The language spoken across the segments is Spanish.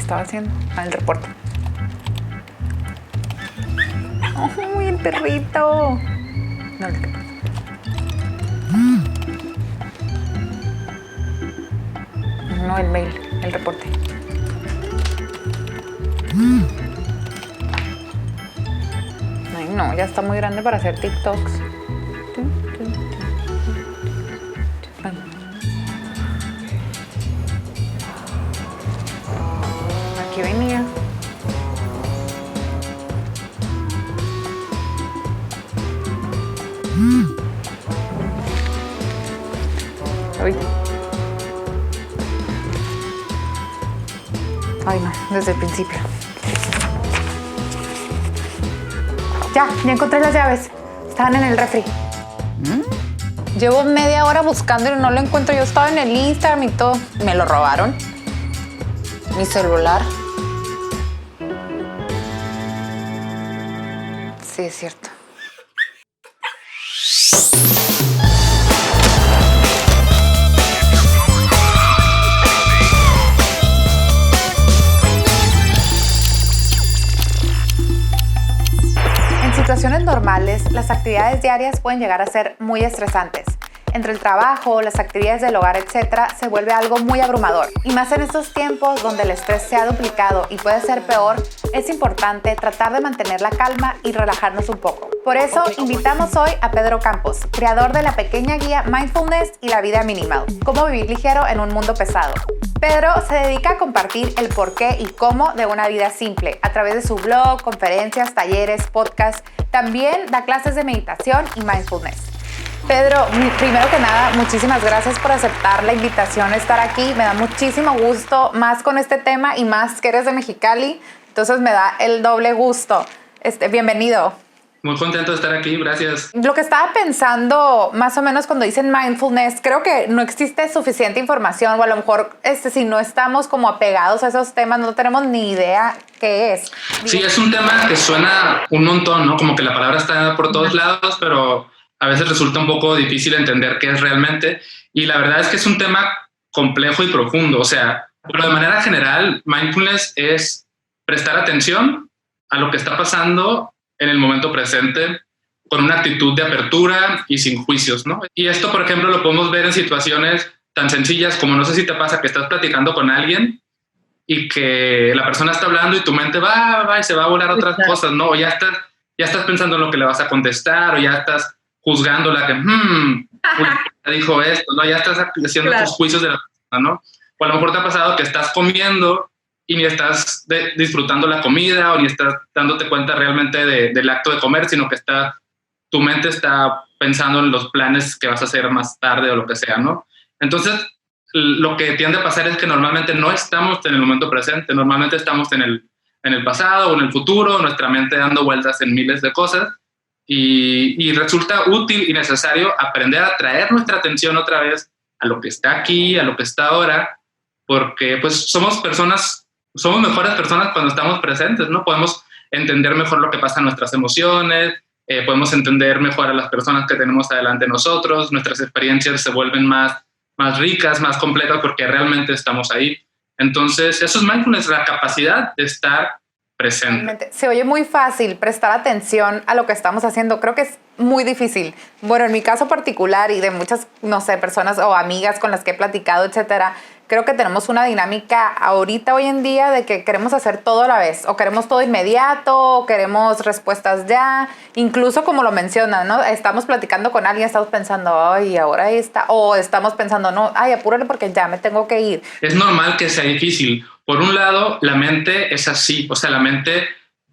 estaba haciendo? El reporte. ¡Uy, el perrito! No, el perrito. No, el mail, el reporte. Ay, no, ya está muy grande para hacer TikToks. Aquí venía. Uy. Ay, no, desde el principio. Ya encontré las llaves. Estaban en el refri. Llevo media hora buscando y no lo encuentro. Yo estaba en el Instagram y todo. Me lo robaron. Mi celular. Sí, es cierto. En situaciones normales, las actividades diarias pueden llegar a ser muy estresantes. Entre el trabajo, las actividades del hogar, etc., se vuelve algo muy abrumador. Y más en estos tiempos donde el estrés se ha duplicado y puede ser peor, es importante tratar de mantener la calma y relajarnos un poco. Por eso, invitamos hoy a Pedro Campos, creador de la pequeña guía Mindfulness y la vida minimal, cómo vivir ligero en un mundo pesado. Pedro se dedica a compartir el porqué y cómo de una vida simple a través de su blog, conferencias, talleres, podcasts. También da clases de meditación y mindfulness. Pedro, primero que nada, muchísimas gracias por aceptar la invitación a estar aquí. Me da muchísimo gusto, más con este tema y más que eres de Mexicali, entonces me da el doble gusto. Bienvenido. Muy contento de estar aquí, gracias. Lo que estaba pensando, más o menos cuando dicen mindfulness, creo que no existe suficiente información, o a lo mejor si no estamos como apegados a esos temas, no tenemos ni idea qué es. Sí, es un tema que suena un montón, ¿no? Como que la palabra está por todos lados, pero a veces resulta un poco difícil entender qué es realmente. Y la verdad es que es un tema complejo y profundo. O sea, pero de manera general, mindfulness es prestar atención a lo que está pasando en el momento presente con una actitud de apertura y sin juicios, ¿no? Y esto, por ejemplo, lo podemos ver en situaciones tan sencillas como, no sé si te pasa que estás platicando con alguien y que la persona está hablando y tu mente va y se va a volar otras cosas, ¿no? O ya estás pensando en lo que le vas a contestar, o ya estás juzgándola que, ya dijo esto, ¿no? Ya estás haciendo tus juicios de la persona, ¿no? O a lo mejor te ha pasado que estás comiendo y ni estás disfrutando la comida o ni estás dándote cuenta realmente del acto de comer, sino que tu mente está pensando en los planes que vas a hacer más tarde o lo que sea, ¿no? Entonces, lo que tiende a pasar es que normalmente no estamos en el momento presente, normalmente estamos en el pasado o en el futuro, nuestra mente dando vueltas en miles de cosas, y resulta útil y necesario aprender a traer nuestra atención otra vez a lo que está aquí, a lo que está ahora, porque pues somos mejores personas cuando estamos presentes, ¿no? Podemos entender mejor lo que pasa en nuestras emociones, podemos entender mejor a las personas que tenemos adelante de nosotros, nuestras experiencias se vuelven más ricas, más completas, porque realmente estamos ahí. Entonces, eso es mindfulness, la capacidad de estar presente. Se oye muy fácil prestar atención a lo que estamos haciendo. Creo que es muy difícil. Bueno, en mi caso particular y de muchas, no sé, personas o amigas con las que he platicado, etcétera, creo que tenemos una dinámica ahorita, hoy en día, de que queremos hacer todo a la vez. O queremos todo inmediato, o queremos respuestas ya. Incluso como lo mencionan, ¿no? Estamos platicando con alguien, estamos pensando, ay, ahora ahí está. O estamos pensando, no, ay, apúrale porque ya me tengo que ir. Es normal que sea difícil. Por un lado, la mente es así. O sea, la mente,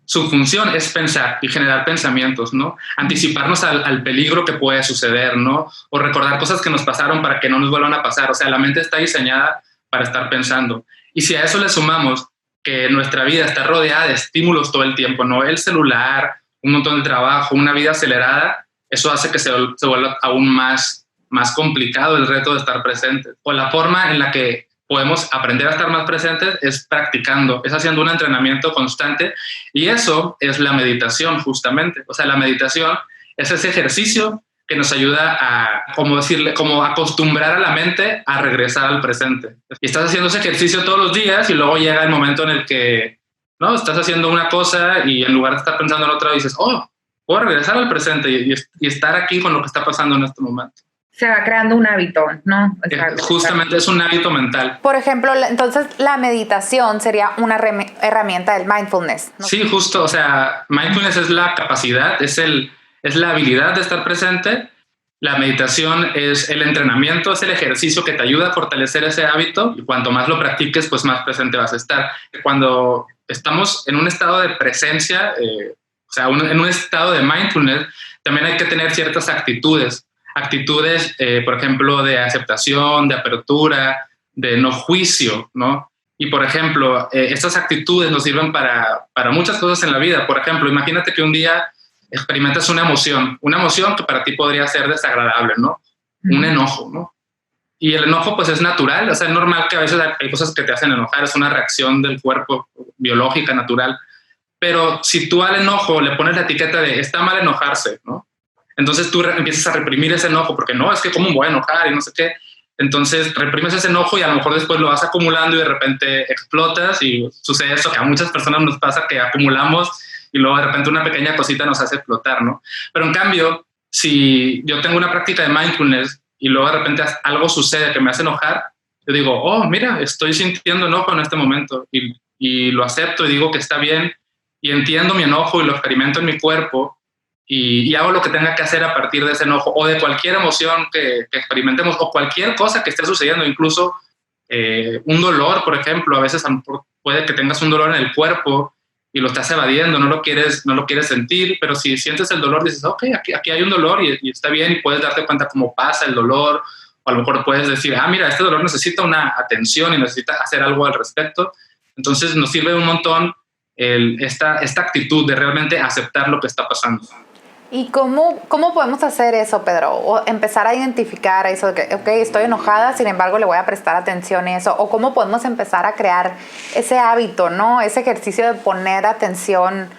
su función es pensar y generar pensamientos, ¿no? Anticiparnos al peligro que puede suceder, ¿no? O recordar cosas que nos pasaron para que no nos vuelvan a pasar. O sea, la mente está diseñada para estar pensando. Y si a eso le sumamos que nuestra vida está rodeada de estímulos todo el tiempo, ¿no? El celular, un montón de trabajo, una vida acelerada, eso hace que se vuelva aún más complicado el reto de estar presentes. O la forma en la que podemos aprender a estar más presentes es practicando, es haciendo un entrenamiento constante, y eso es la meditación justamente. O sea, la meditación es ese ejercicio que nos ayuda a, como decirle, como acostumbrar a la mente a regresar al presente. Y estás haciendo ese ejercicio todos los días y luego llega el momento en el que, ¿no? Estás haciendo una cosa y en lugar de estar pensando en otra, dices, oh, puedo regresar al presente y estar aquí con lo que está pasando en este momento. Se va creando un hábito, ¿no? Justamente es un hábito mental. Por ejemplo, entonces la meditación sería una herramienta del mindfulness, ¿no? Sí, justo, o sea, mindfulness es la capacidad, es la habilidad de estar presente. La meditación es el entrenamiento, es el ejercicio que te ayuda a fortalecer ese hábito y cuanto más lo practiques, pues más presente vas a estar. Cuando estamos en un estado de presencia, o sea, en un estado de mindfulness, también hay que tener ciertas actitudes, por ejemplo, de aceptación, de apertura, de no juicio, ¿no? Y, por ejemplo, estas actitudes nos sirven para muchas cosas en la vida. Por ejemplo, imagínate que un día experimentas una emoción que para ti podría ser desagradable, ¿no? Un enojo, ¿no? Y el enojo, pues, es natural, o sea, es normal que a veces hay cosas que te hacen enojar, es una reacción del cuerpo biológica, natural. Pero si tú al enojo le pones la etiqueta de está mal enojarse, ¿no? Entonces tú empiezas a reprimir ese enojo porque no, es que cómo me voy a enojar y no sé qué. Entonces reprimes ese enojo y a lo mejor después lo vas acumulando y de repente explotas y sucede eso que a muchas personas nos pasa, que acumulamos y luego de repente una pequeña cosita nos hace explotar, ¿no? Pero en cambio, si yo tengo una práctica de mindfulness y luego de repente algo sucede que me hace enojar, yo digo, oh, mira, estoy sintiendo enojo en este momento y lo acepto y digo que está bien y entiendo mi enojo y lo experimento en mi cuerpo. Y hago lo que tenga que hacer a partir de ese enojo o de cualquier emoción que experimentemos o cualquier cosa que esté sucediendo, incluso un dolor, por ejemplo. A veces puede que tengas un dolor en el cuerpo y lo estás evadiendo, no lo quieres sentir, pero si sientes el dolor dices, ok, aquí hay un dolor y está bien, y puedes darte cuenta cómo pasa el dolor, o a lo mejor puedes decir, mira, este dolor necesita una atención y necesita hacer algo al respecto. Entonces nos sirve un montón esta actitud de realmente aceptar lo que está pasando. ¿Y cómo podemos hacer eso, Pedro? O empezar a identificar eso de que, ok, estoy enojada, sin embargo, le voy a prestar atención a eso. O cómo podemos empezar a crear ese hábito, ¿no? Ese ejercicio de poner atención.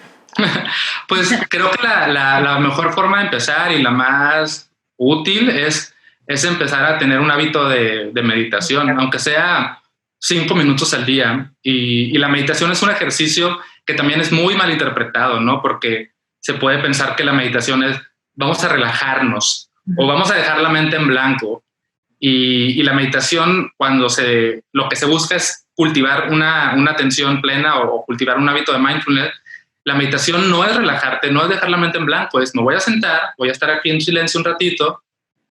Pues creo que la mejor forma de empezar y la más útil es empezar a tener un hábito de meditación, aunque sea 5 minutos al día. Y la meditación es un ejercicio que también es muy mal interpretado, ¿no? Porque se puede pensar que la meditación es vamos a relajarnos o vamos a dejar la mente en blanco. Y la meditación, lo que se busca es cultivar una atención plena o cultivar un hábito de mindfulness. La meditación no es relajarte, no es dejar la mente en blanco, es me voy a sentar, voy a estar aquí en silencio un ratito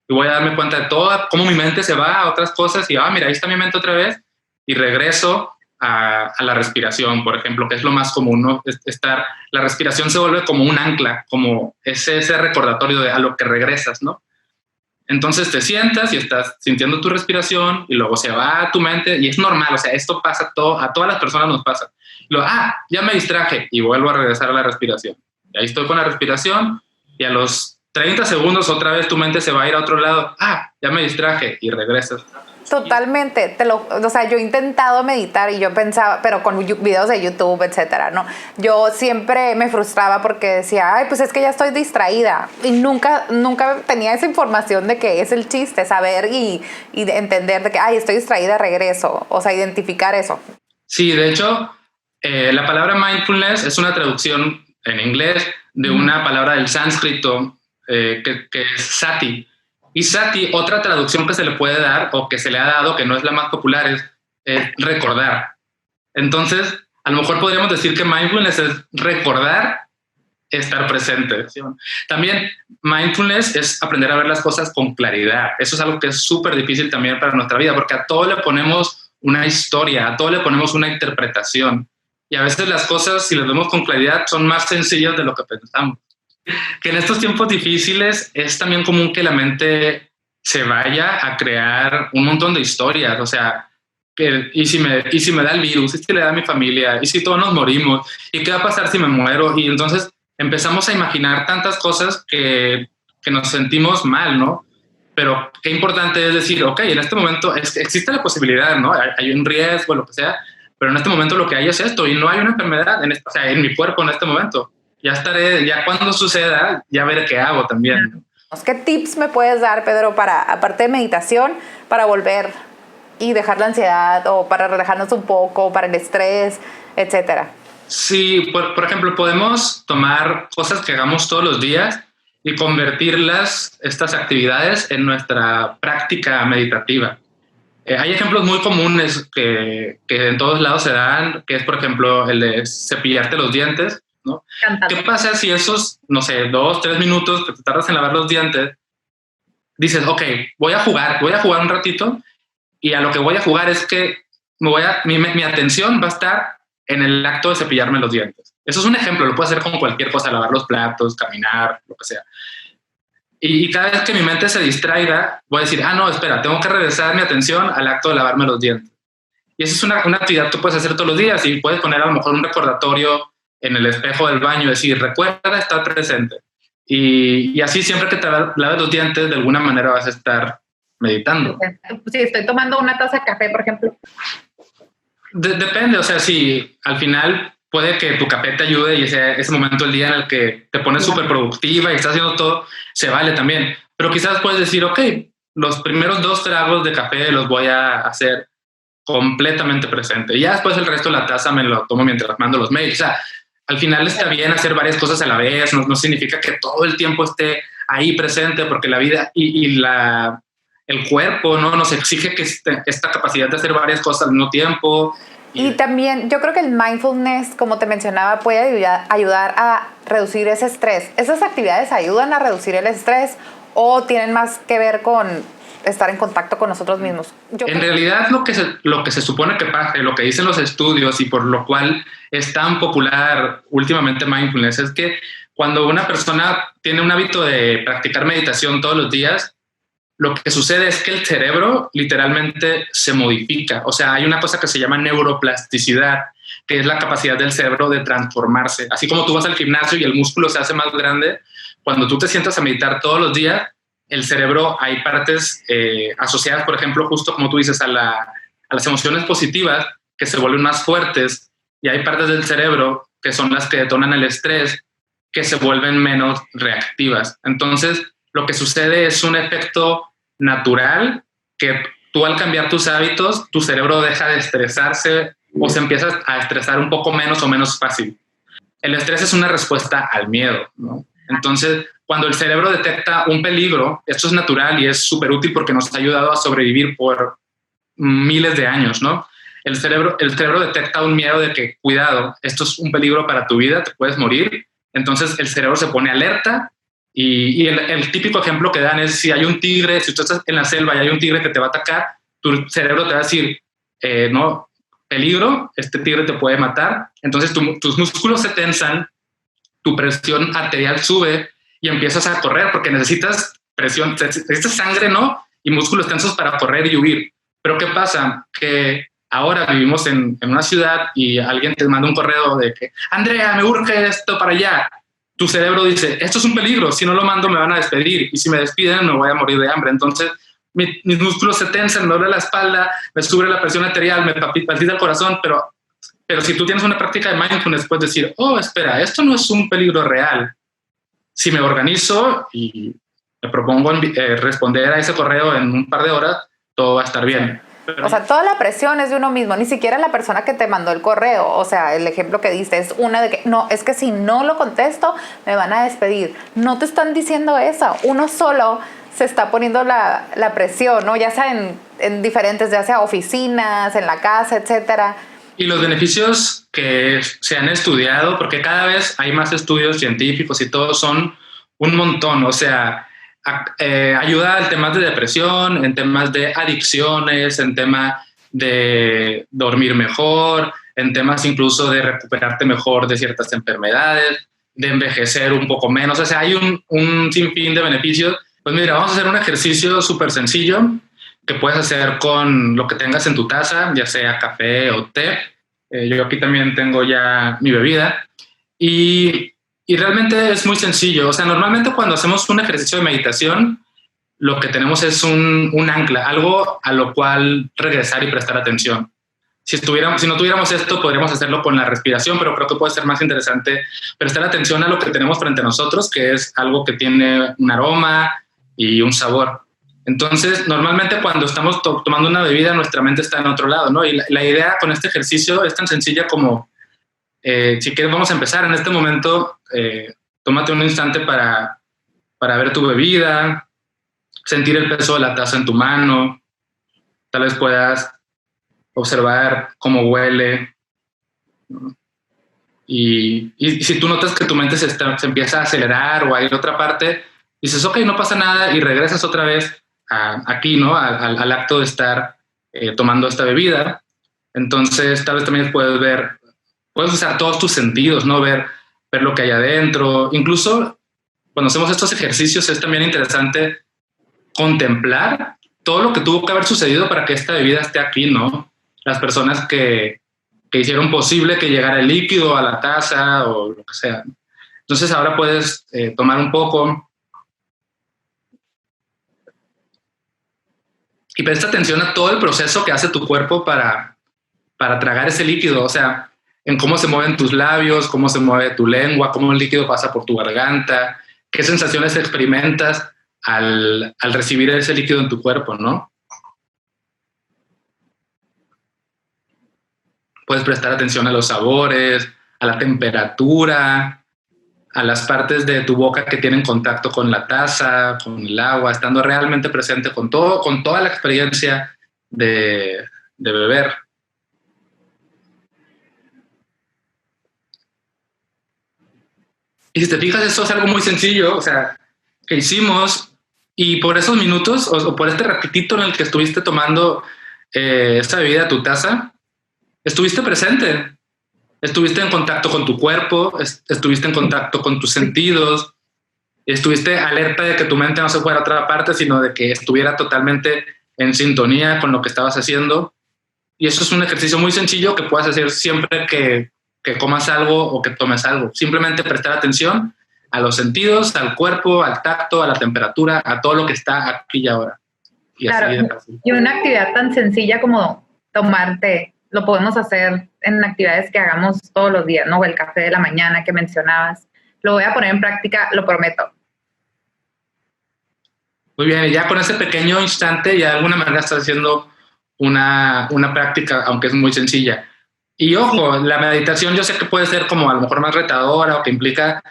y voy a darme cuenta de cómo mi mente se va a otras cosas y, mira, ahí está mi mente otra vez y regreso a la respiración, por ejemplo, que es lo más común, ¿no? La respiración se vuelve como un ancla, como ese recordatorio a lo que regresas, ¿no? Entonces te sientas y estás sintiendo tu respiración y luego se va a tu mente y es normal, o sea, esto pasa a todas las personas nos pasa. Y luego, ya me distraje y vuelvo a regresar a la respiración. Y ahí estoy con la respiración y a los 30 segundos otra vez tu mente se va a ir a otro lado. Ya me distraje y regresas. Totalmente, o sea, yo he intentado meditar y yo pensaba, pero con videos de YouTube, etcétera, ¿no? Yo siempre me frustraba porque decía, pues es que ya estoy distraída y nunca tenía esa información de que es el chiste, saber y entender de que, estoy distraída, regreso, o sea, identificar eso. Sí, de hecho, la palabra mindfulness es una traducción en inglés de una palabra del sánscrito que es sati. Y sati, otra traducción que se le puede dar o que se le ha dado, que no es la más popular, es recordar. Entonces, a lo mejor podríamos decir que mindfulness es recordar estar presente. También mindfulness es aprender a ver las cosas con claridad. Eso es algo que es súper difícil también para nuestra vida, porque a todo le ponemos una historia, a todo le ponemos una interpretación. Y a veces las cosas, si las vemos con claridad, son más sencillas de lo que pensamos. Que en estos tiempos difíciles es también común que la mente se vaya a crear un montón de historias, o sea, ¿y si me da el virus? ¿Y si le da a mi familia? ¿Y si todos nos morimos? ¿Y qué va a pasar si me muero? Y entonces empezamos a imaginar tantas cosas que nos sentimos mal, ¿no? Pero qué importante es decir, ok, en este momento existe la posibilidad, ¿no? Hay un riesgo, lo que sea, pero en este momento lo que hay es esto y no hay una enfermedad en mi cuerpo en este momento. Ya cuando suceda, ya veré qué hago también. ¿Qué tips me puedes dar, Pedro, para, aparte de meditación, para volver y dejar la ansiedad o para relajarnos un poco, para el estrés, etcétera? Sí, por ejemplo, podemos tomar cosas que hagamos todos los días y convertirlas, estas actividades, en nuestra práctica meditativa. Hay ejemplos muy comunes que en todos lados se dan, que es, por ejemplo, el de cepillarte los dientes, ¿no? Cantando. ¿Qué pasa si esos, no sé, 2, 3 minutos que te tardas en lavar los dientes, dices, ok, voy a jugar un ratito, y a lo que voy a jugar es que mi atención va a estar en el acto de cepillarme los dientes? Eso es un ejemplo, lo puedo hacer con cualquier cosa, lavar los platos, caminar, lo que sea. Y cada vez que mi mente se distraiga, voy a decir, no, espera, tengo que regresar mi atención al acto de lavarme los dientes. Y esa es una actividad que puedes hacer todos los días, y puedes poner a lo mejor un recordatorio en el espejo del baño, decir, recuerda estar presente. Y así siempre que te laves los dientes, de alguna manera vas a estar meditando. Si estoy tomando una taza de café, por ejemplo. Depende, o sea, si al final puede que tu café te ayude y ese momento del día en el que te pones súper productiva y estás haciendo todo, se vale también. Pero quizás puedes decir, ok, los primeros 2 tragos de café los voy a hacer completamente presente. Y ya después el resto de la taza me lo tomo mientras mando los mails. O sea, al final está bien hacer varias cosas a la vez, no significa que todo el tiempo esté ahí presente, porque la vida el cuerpo, ¿no?, nos exige que esta capacidad de hacer varias cosas al mismo tiempo. Y también yo creo que el mindfulness, como te mencionaba, puede ayudar a reducir ese estrés. ¿Esas actividades ayudan a reducir el estrés o tienen más que ver con estar en contacto con nosotros mismos? En realidad lo que se supone que pasa, lo que dicen los estudios y por lo cual es tan popular últimamente mindfulness, es que cuando una persona tiene un hábito de practicar meditación todos los días, lo que sucede es que el cerebro literalmente se modifica. O sea, hay una cosa que se llama neuroplasticidad, que es la capacidad del cerebro de transformarse. Así como tú vas al gimnasio y el músculo se hace más grande, cuando tú te sientas a meditar todos los días, el cerebro, hay partes asociadas, por ejemplo, justo como tú dices, a las emociones positivas, que se vuelven más fuertes, y hay partes del cerebro que son las que detonan el estrés, que se vuelven menos reactivas. Entonces, lo que sucede es un efecto natural, que tú, al cambiar tus hábitos, tu cerebro deja de estresarse o se empieza a estresar un poco menos o menos fácil. El estrés es una respuesta al miedo, ¿no? Entonces, cuando el cerebro detecta un peligro, esto es natural y es súper útil porque nos ha ayudado a sobrevivir por miles de años, ¿no? El cerebro detecta un miedo de que, cuidado, esto es un peligro para tu vida, te puedes morir. Entonces el cerebro se pone alerta. Y el típico ejemplo que dan es, si hay un tigre, si tú estás en la selva y hay un tigre que te va a atacar, tu cerebro te va a decir, no, peligro, este tigre te puede matar. Entonces tus músculos se tensan, tu presión arterial sube y empiezas a correr porque necesitas presión, necesitas sangre, ¿no? Y músculos tensos para correr y huir. Pero ¿qué pasa? Que ahora vivimos en una ciudad y alguien te manda un correo de que, Andrea, me urge esto para allá. Tu cerebro dice, esto es un peligro, si no lo mando me van a despedir, y si me despiden me voy a morir de hambre. Entonces mis músculos se tensan, me duele la espalda, me sube la presión arterial, me palpita el corazón, pero si tú tienes una práctica de mindfulness, puedes decir, espera, esto no es un peligro real. Si me organizo y me propongo responder a ese correo en un par de horas, todo va a estar bien. O sea, toda la presión es de uno mismo, ni siquiera la persona que te mandó el correo. O sea, el ejemplo que diste es una de que, no, es que si no lo contesto, me van a despedir. No te están diciendo eso. Uno solo se está poniendo la presión, ¿no? Ya sea en diferentes, ya sea oficinas, en la casa, etcétera. Y los beneficios que se han estudiado, porque cada vez hay más estudios científicos y todos son un montón. O sea, ayuda en temas de depresión, en temas de adicciones, en temas de dormir mejor, en temas incluso de recuperarte mejor de ciertas enfermedades, de envejecer un poco menos. O sea, hay un sinfín de beneficios. Pues mira, vamos a hacer un ejercicio súper sencillo que puedes hacer con lo que tengas en tu taza, ya sea café o té. Yo aquí también tengo ya mi bebida. Y realmente es muy sencillo. O sea, normalmente cuando hacemos un ejercicio de meditación, lo que tenemos es un ancla, algo a lo cual regresar y prestar atención. si no tuviéramos esto, podríamos hacerlo con la respiración, pero creo que puede ser más interesante prestar atención a lo que tenemos frente a nosotros, que es algo que tiene un aroma y un sabor. Entonces, normalmente cuando estamos tomando una bebida, nuestra mente está en otro lado, ¿no? Y la idea con este ejercicio es tan sencilla como, si quieres, vamos a empezar. En este momento, tómate un instante para ver tu bebida, sentir el peso de la taza en tu mano. Tal vez puedas observar cómo huele, ¿no? Y si tú notas que tu mente se empieza a acelerar o a ir a otra parte, dices, ok, no pasa nada, y regresas otra vez aquí, ¿no? Al acto de estar tomando esta bebida. Entonces, tal vez también puedes usar todos tus sentidos, ¿no? Ver lo que hay adentro. Incluso cuando hacemos estos ejercicios es también interesante contemplar todo lo que tuvo que haber sucedido para que esta bebida esté aquí, ¿no? Las personas que hicieron posible que llegara el líquido a la taza o lo que sea. Entonces ahora puedes tomar un poco y presta atención a todo el proceso que hace tu cuerpo para tragar ese líquido, o sea, en cómo se mueven tus labios, cómo se mueve tu lengua, cómo el líquido pasa por tu garganta, qué sensaciones experimentas al recibir ese líquido en tu cuerpo, ¿no? Puedes prestar atención a los sabores, a la temperatura, a las partes de tu boca que tienen contacto con la taza, con el agua, estando realmente presente con toda la experiencia de beber. Y si te fijas, eso es algo muy sencillo, o sea, que hicimos, y por esos minutos, o por este ratitito en el que estuviste tomando esta bebida, tu taza, estuviste presente. Estuviste en contacto con tu cuerpo, estuviste en contacto con tus sentidos, estuviste alerta de que tu mente no se fuera a otra parte, sino de que estuviera totalmente en sintonía con lo que estabas haciendo. Y eso es un ejercicio muy sencillo que puedes hacer siempre que comas algo o que tomes algo. Simplemente prestar atención a los sentidos, al cuerpo, al tacto, a la temperatura, a todo lo que está aquí y ahora. Y claro, así. Y una actividad tan sencilla como tomar té, lo podemos hacer en actividades que hagamos todos los días, ¿no? El café de la mañana que mencionabas. Lo voy a poner en práctica, lo prometo. Muy bien, y ya con ese pequeño instante ya de alguna manera estás haciendo una práctica, aunque es muy sencilla. Y ojo, la meditación yo sé que puede ser como a lo mejor más retadora o que implica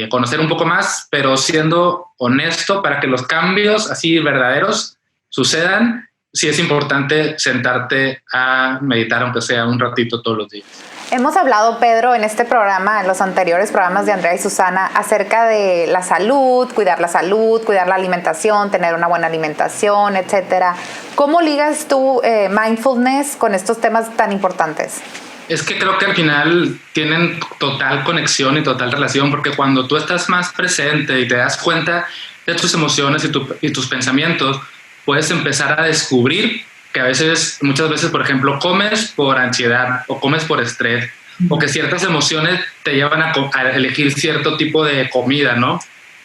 conocer un poco más, pero siendo honesto, para que los cambios así verdaderos sucedan, sí es importante sentarte a meditar, aunque sea un ratito todos los días. Hemos hablado, Pedro, en este programa, en los anteriores programas de Andrea y Susana, acerca de la salud, cuidar la alimentación, tener una buena alimentación, etcétera. ¿Cómo ligas tú mindfulness con estos temas tan importantes? Es que creo que al final tienen total conexión y total relación, porque cuando tú estás más presente y te das cuenta de tus emociones y tus pensamientos, puedes empezar a descubrir que muchas veces, por ejemplo, comes por ansiedad o comes por estrés, o que ciertas emociones te llevan a elegir cierto tipo de comida, ¿no?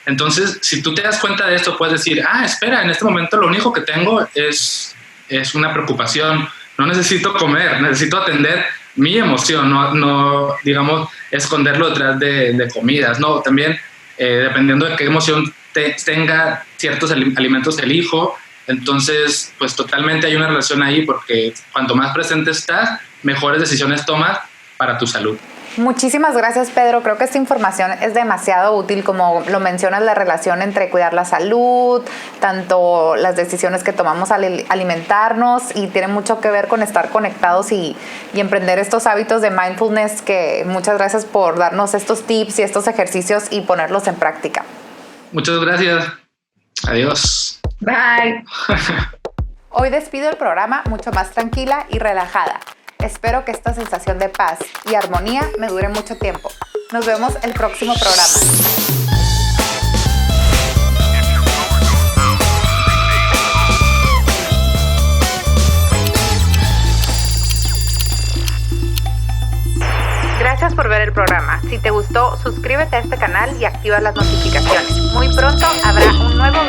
Entonces, si tú te das cuenta de esto, puedes decir, espera, en este momento lo único que tengo es una preocupación, no necesito comer, necesito atender mi emoción, no digamos, esconderlo detrás de comidas, ¿no? También, dependiendo de qué emoción tenga ciertos alimentos elijo. Entonces, pues totalmente hay una relación ahí, porque cuanto más presente estás, mejores decisiones tomas para tu salud. Muchísimas gracias, Pedro. Creo que esta información es demasiado útil, como lo mencionas, la relación entre cuidar la salud, tanto las decisiones que tomamos al alimentarnos, y tiene mucho que ver con estar conectados y emprender estos hábitos de mindfulness, que muchas gracias por darnos estos tips y estos ejercicios y ponerlos en práctica. Muchas gracias. Adiós. Bye. Hoy despido el programa mucho más tranquila y relajada. Espero que esta sensación de paz y armonía me dure mucho tiempo. Nos vemos el próximo programa. Gracias por ver el programa. Si te gustó, suscríbete a este canal y activa las notificaciones. Muy pronto habrá un nuevo